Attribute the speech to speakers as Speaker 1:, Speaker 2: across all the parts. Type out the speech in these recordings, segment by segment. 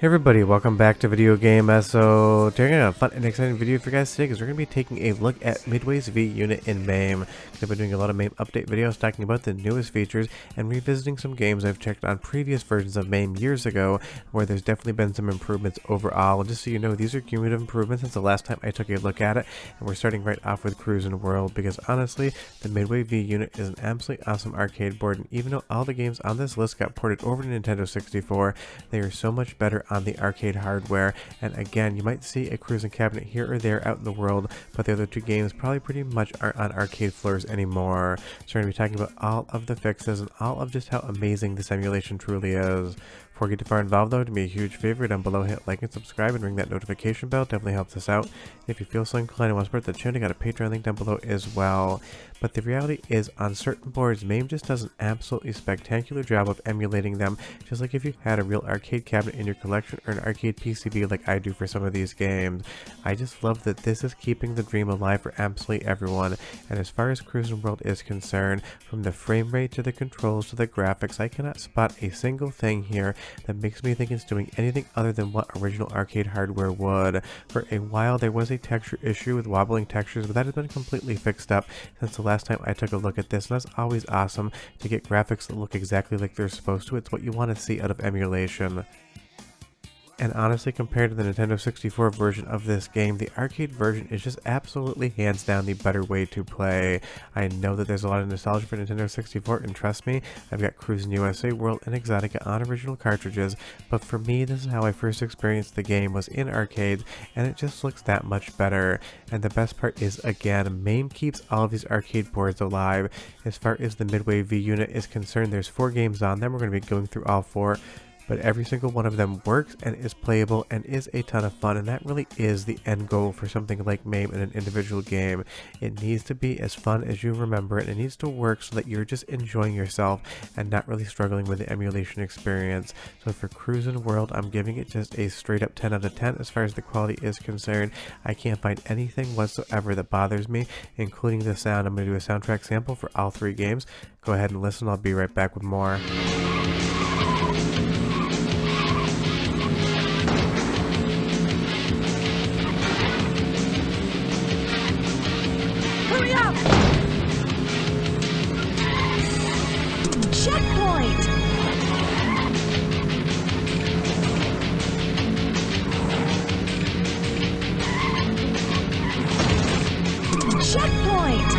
Speaker 1: Hey everybody, welcome back to Video Game. So today I got a fun and exciting video for you guys today because we're going to be taking a look at Midway's V Unit in MAME. I've been doing a lot of MAME update videos talking about the newest features and revisiting some games I've checked on previous versions of MAME years ago where there's definitely been some improvements overall. And just so you know, these are cumulative improvements since the last time I took a look at it, and we're starting right off with Cruis'n World because honestly, the Midway V Unit is an absolutely awesome arcade board, and even though all the games on this list got ported over to Nintendo 64, they are so much better on the arcade hardware. And again, you might see a Cruis'n cabinet here or there out in the world, but the other two games probably pretty much aren't on arcade floors anymore. So we're going to be talking about all of the fixes and all of just how amazing this emulation truly is. Before we get too far involved though, do me a huge favor, down below hit like and subscribe and ring that notification bell, definitely helps us out. If you feel so inclined and want to support the channel, I got a Patreon link down below as well. But the reality is, on certain boards, MAME just does an absolutely spectacular job of emulating them, just like if you had a real arcade cabinet in your collection or an arcade PCB like I do for some of these games. I just love that this is keeping the dream alive for absolutely everyone, and as far as Cruis'n World is concerned, from the frame rate to the controls to the graphics, I cannot spot a single thing here that makes me think it's doing anything other than what original arcade hardware would. For a while there was a texture issue with wobbling textures, but that has been completely fixed up since the last time I took a look at this, and that's always awesome to get graphics that look exactly like they're supposed to. It's what you want to see out of emulation. And honestly, compared to the Nintendo 64 version of this game, the arcade version is just absolutely hands down the better way to play. I know that there's a lot of nostalgia for Nintendo 64, and trust me, I've got Cruis'n USA, World, and Exotica on original cartridges, but for me, this is how I first experienced the game, was in arcades, and it just looks that much better. And the best part is, again, MAME keeps all of these arcade boards alive. As far as the Midway V Unit is concerned, there's 4 games on them. We're going to be going through all 4. But every single one of them works and is playable and is a ton of fun, and that really is the end goal for something like MAME in an individual game. It needs to be as fun as you remember it. It needs to work so that you're just enjoying yourself and not really struggling with the emulation experience. So for Cruis'n World, I'm giving it just a straight up 10 out of 10 as far as the quality is concerned. I can't find anything whatsoever that bothers me, including the sound. I'm going to do a soundtrack sample for all 3 games. Go ahead and listen. I'll be right back with more.
Speaker 2: Hurry up! Checkpoint! Checkpoint!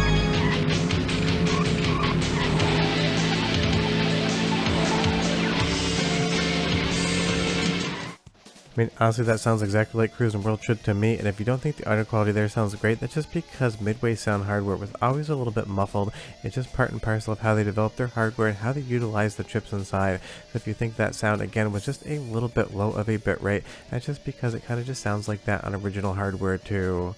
Speaker 1: I mean, honestly, that sounds exactly like Cruis'n World should to me, and if you don't think the audio quality there sounds great, that's just because Midway's sound hardware was always a little bit muffled. It's just part and parcel of how they develop their hardware and how they utilize the chips inside. So if you think that sound, again, was just a little bit low of a bit rate, that's just because it kind of just sounds like that on original hardware too.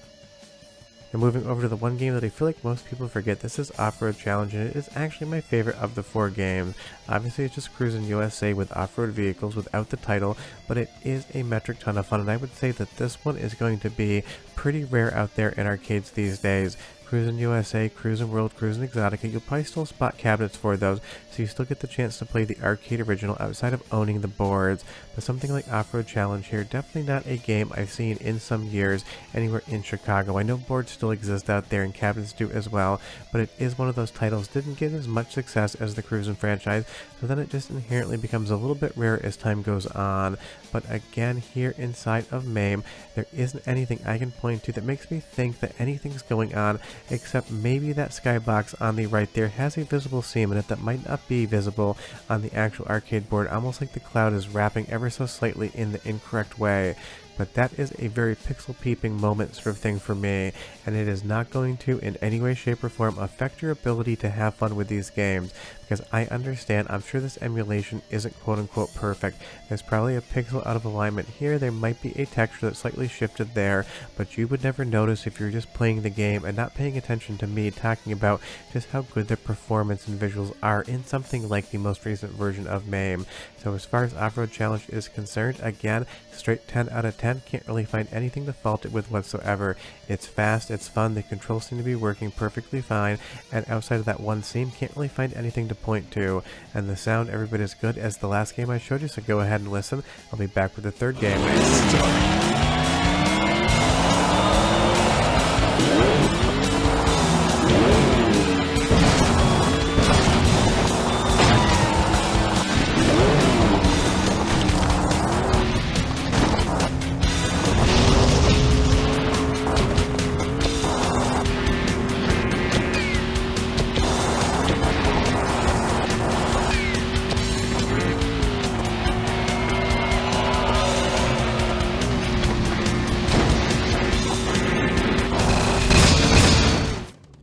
Speaker 1: And moving over to the one game that I feel like most people forget, this is Off-Road Challenge, and it is actually my favorite of the 4 games. Obviously it's just Cruis'n USA with off-road vehicles without the title, but it is a metric ton of fun, and I would say that this one is going to be pretty rare out there in arcades these days. Cruis'n USA, Cruis'n World, Cruis'n Exotica, you'll probably still spot cabinets for those, so you still get the chance to play the arcade original outside of owning the boards. But something like Off-Road Challenge here, definitely not a game I've seen in some years anywhere in Chicago. I know boards still exist out there and cabinets do as well, but it is one of those titles didn't get as much success as the Cruis'n franchise, so then it just inherently becomes a little bit rare as time goes on. But again, here inside of MAME, there isn't anything I can point to that makes me think that anything's going on, except maybe that skybox on the right there has a visible seam in it that might not be visible on the actual arcade board, almost like the cloud is wrapping ever so slightly in the incorrect way. But that is a very pixel peeping moment sort of thing for me, and it is not going to in any way, shape, or form affect your ability to have fun with these games, because I understand, I'm sure this emulation isn't quote unquote perfect. There's probably a pixel out of alignment here, there might be a texture that's slightly shifted there, but you would never notice if you're just playing the game and not paying attention to me talking about just how good the performance and visuals are in something like the most recent version of MAME. So as far as Off-Road Challenge is concerned, again, straight 10 out of 10. 10, can't really find anything to fault it with whatsoever. It's fast, it's fun, the controls seem to be working perfectly fine, and outside of that one scene, can't really find anything to point to. And the sound every bit as good as the last game I showed you, so go ahead and listen. I'll be back with the third game.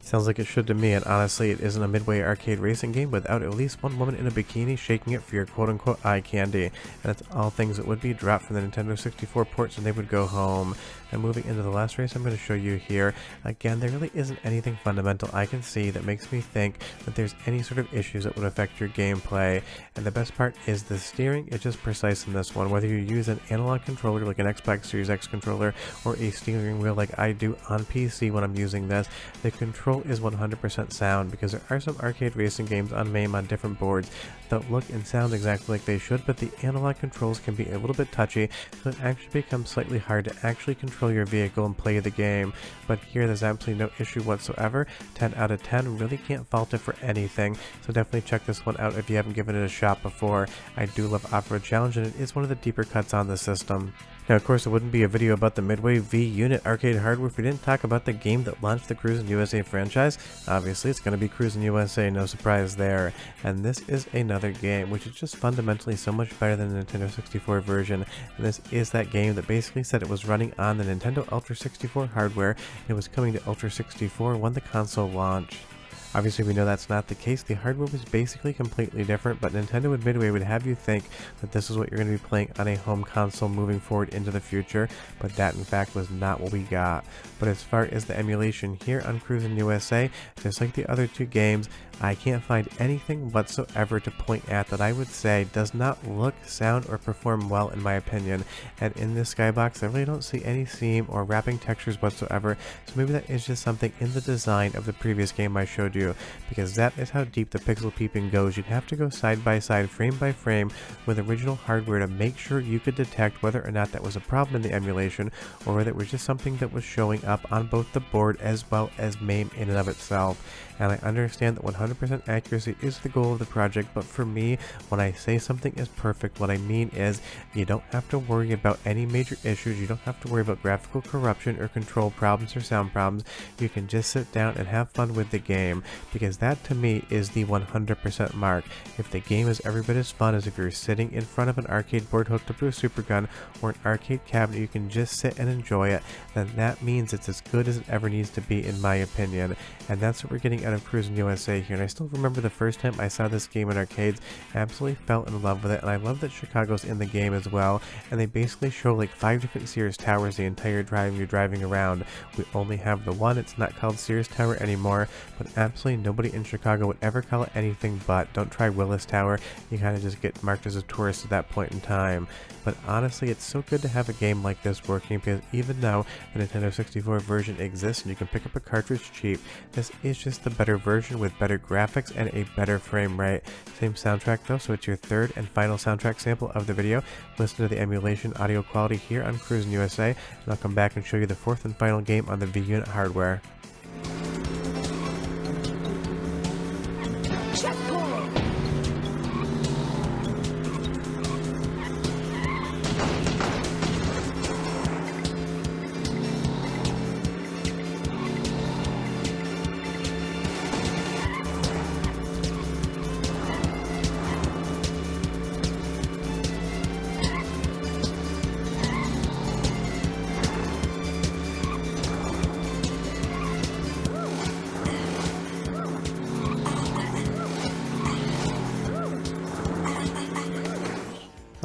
Speaker 1: Sounds like it should to me, and honestly, it isn't a Midway arcade racing game without at least one woman in a bikini shaking it for your quote-unquote eye candy. And that's all things that would be dropped from the Nintendo 64 ports and they would go home. And moving into the last race I'm going to show you here, again, there really isn't anything fundamental I can see that makes me think that there's any sort of issues that would affect your gameplay. And the best part is the steering is just precise in this one. Whether you use an analog controller like an Xbox Series X controller or a steering wheel like I do on PC when I'm using this, the control is 100% sound, because there are some arcade racing games on MAME on different boards that look and sound exactly like they should, but the analog controls can be a little bit touchy, so it actually becomes slightly hard to actually control your vehicle and play the game. But here there's absolutely no issue whatsoever. 10 out of 10, really can't fault it for anything, so definitely check this one out if you haven't given it a shot before. I do love Off-Road Challenge, and it is one of the deeper cuts on the system. Now, of course, it wouldn't be a video about the Midway V Unit arcade hardware if we didn't talk about the game that launched the Cruis'n USA franchise. Obviously, it's going to be Cruis'n USA, no surprise there. And this is another game, which is just fundamentally so much better than the Nintendo 64 version. And this is that game that basically said it was running on the Nintendo Ultra 64 hardware, and it was coming to Ultra 64 when the console launched. Obviously, we know that's not the case. The hardware was basically completely different, but Nintendo and Midway would have you think that this is what you're going to be playing on a home console moving forward into the future, but that in fact was not what we got. But as far as the emulation here on Cruis'n USA, just like the other two games, I can't find anything whatsoever to point at that I would say does not look, sound, or perform well in my opinion. And in this skybox, I really don't see any seam or wrapping textures whatsoever, so maybe that is just something in the design of the previous game I showed you, because that is how deep the pixel peeping goes. You'd have to go side by side, frame by frame, with original hardware to make sure you could detect whether or not that was a problem in the emulation, or whether it was just something that was showing up on both the board as well as MAME in and of itself. And I understand that 100% accuracy is the goal of the project, but for me, when I say something is perfect, what I mean is you don't have to worry about any major issues, you don't have to worry about graphical corruption or control problems or sound problems. You can just sit down and have fun with the game, because that to me is the 100% mark. If the game is every bit as fun as if you're sitting in front of an arcade board hooked up to a super gun or an arcade cabinet, you can just sit and enjoy it, then that means it's as good as it ever needs to be in my opinion. And that's what we're getting out of Cruis'n USA here. And I still remember the first time I saw this game in arcades, absolutely fell in love with it, and I love that Chicago's in the game as well, and they basically show like 5 different Sears Towers the entire drive you're driving around. We only have the one, it's not called Sears Tower anymore, but absolutely nobody in Chicago would ever call it anything but. Don't try Willis Tower, you kind of just get marked as a tourist at that point in time. But honestly, it's so good to have a game like this working, because even though the Nintendo 64 version exists and you can pick up a cartridge cheap, this is just the better version with better graphics and a better frame rate. Same soundtrack though, so it's your third and final soundtrack sample of the video. Listen to the emulation audio quality here on Cruis'n USA, and I'll come back and show you the fourth and final game on the V Unit hardware.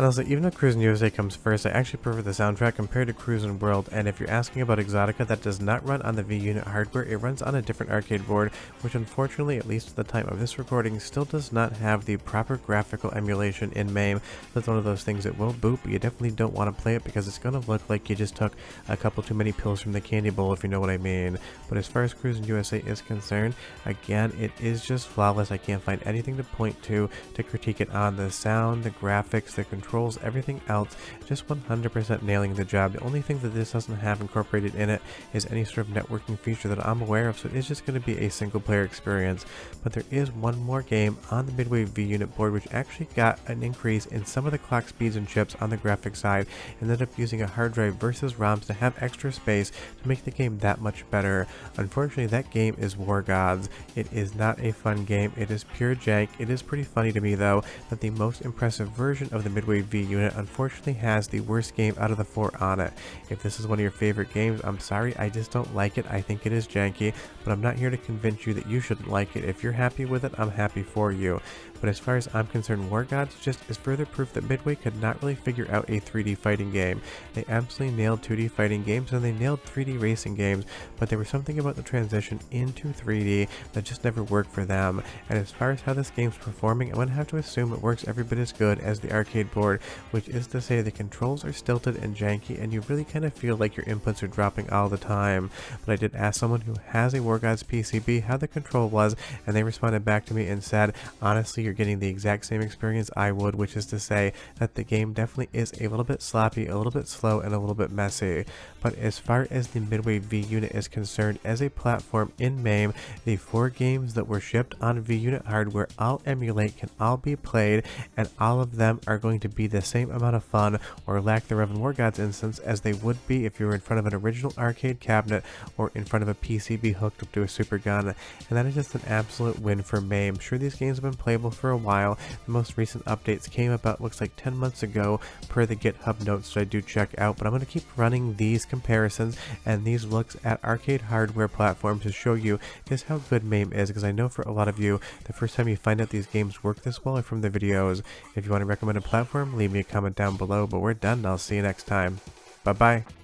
Speaker 1: And also, even though Cruis'n USA comes first, I actually prefer the soundtrack compared to Cruis'n World, and if you're asking about Exotica, that does not run on the V Unit hardware, it runs on a different arcade board, which unfortunately, at least at the time of this recording, still does not have the proper graphical emulation in MAME. That's one of those things that will boot, but you definitely don't want to play it because it's going to look like you just took a couple too many pills from the candy bowl, if you know what I mean. But as far as Cruis'n USA is concerned, again, it is just flawless. I can't find anything to point to critique it on. The sound, the graphics, the controls, everything else, just 100% nailing the job. The only thing that this doesn't have incorporated in it is any sort of networking feature that I'm aware of, so it is just going to be a single player experience. But there is one more game on the Midway V Unit board which actually got an increase in some of the clock speeds and chips on the graphics side, and ended up using a hard drive versus ROMs to have extra space to make the game that much better. Unfortunately, that game is War Gods. It is not a fun game. It is pure jank. It is pretty funny to me though that the most impressive version of the Midway V Unit unfortunately has the worst game out of the 4 on it. If this is one of your favorite games, I'm sorry, I just don't like it. I think it is janky, but I'm not here to convince you that you shouldn't like it. If you're happy with it, I'm happy for you. But as far as I'm concerned, War Gods just is further proof that Midway could not really figure out a 3D fighting game. They absolutely nailed 2D fighting games and they nailed 3D racing games, but there was something about the transition into 3D that just never worked for them. And as far as how this game's performing, I'm going to have to assume it works every bit as good as the arcade board, which is to say the controls are stilted and janky and you really kind of feel like your inputs are dropping all the time. But I did ask someone who has a War Gods PCB how the control was, and they responded back to me and said, honestly, you're getting the exact same experience I would, which is to say that the game definitely is a little bit sloppy, a little bit slow, and a little bit messy. But as far as the Midway V Unit is concerned, as a platform in MAME, the 4 games that were shipped on V Unit hardware all emulate, can all be played, and all of them are going to be the same amount of fun, or lack thereof in War Gods instance, as they would be if you were in front of an original arcade cabinet or in front of a PCB hooked up to a super gun. And that is just an absolute win for MAME. Sure, these games have been playable for a while. The most recent updates came about, looks like 10 months ago per the GitHub notes that I do check out, but I'm going to keep running these comparisons and these looks at arcade hardware platforms to show you just how good MAME is, because I know for a lot of you, the first time you find out these games work this well are from the videos. If you want to recommend a platform, leave me a comment down below, but we're done. I'll see you next time. Bye bye.